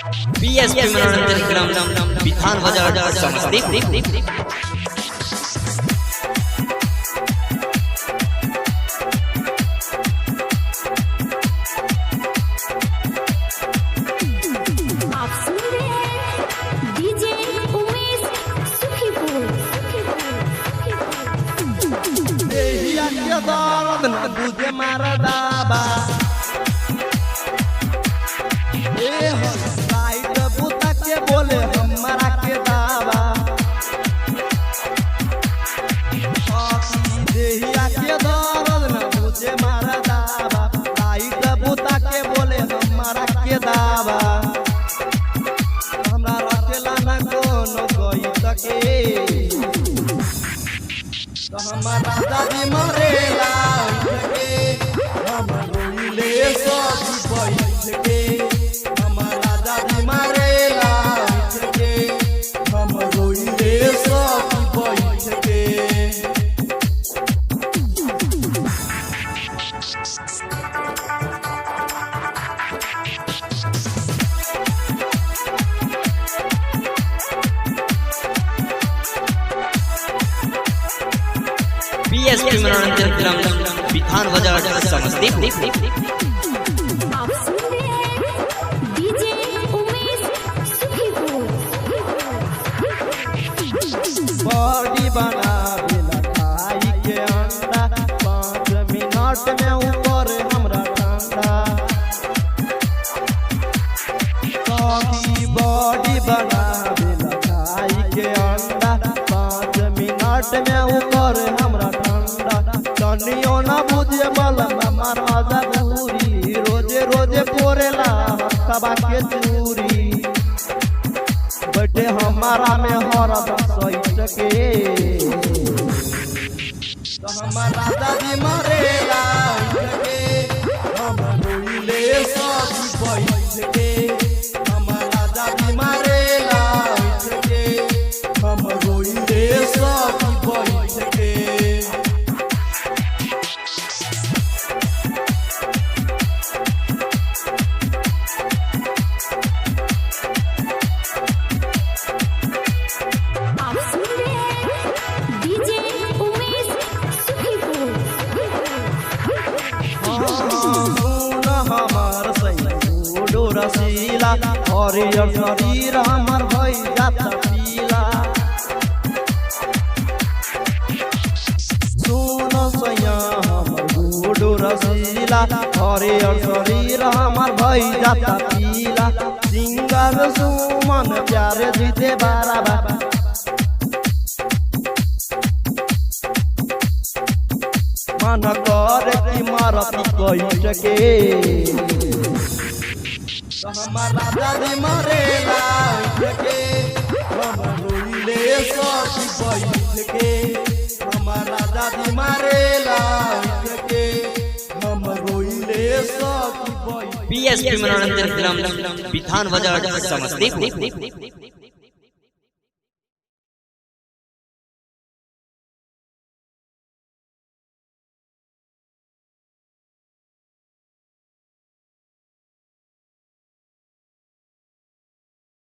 BSP मनोरंजन gram विधान बाजार समस्तीपुर। दर्द न बुझे मारा दाबा ए हो लाइट बुता के बोले हमारा के दावा देहिया के दर्द न बुझे मारा दाबा लाइट बुता के बोले हमारा के दावा हमरा रखेला न कोनो कोई सके तो हमारा दादी मरेला हम रोइले सब बैठ के हमारा दादी मरेला हम रोइले सब बैठ के बीएसपी मनोरंजन ग्राम विधान बाजार समस्तीपुर। बॉडी बना खाई के अंडा 5 मिनट में ऊपर हमरा ठंडा बॉडी बना खाई के अंडा 5 मिनट में ऊपर हमरा ठंडा तनियो ना बुझे मलम हमारा जरूरी रोजे रोजे पोरेला हवा के चूरी बैठे हमारा में हरद सही सके तो हमारा दादी मरेला हम रोइले सब बैठ के हमारा दादी मरेला हम रोइले सब बैठ के हमार सैया रसीला हरियर शरीर हमर भई जात पीला सुन सैया हमर गुडो रसीला हरियर शरीर हमर भई जात पीला सिंगर सुमन प्यारे जीते बाराबा मन कर की मारती कोई सके हमारा दादी मरेला हम रोइले सब बैठ के हमारा दादी मरेला हम रोइले सब बीएसपी मनोरंजन ग्राम विधान बाजार समस्तीपुर।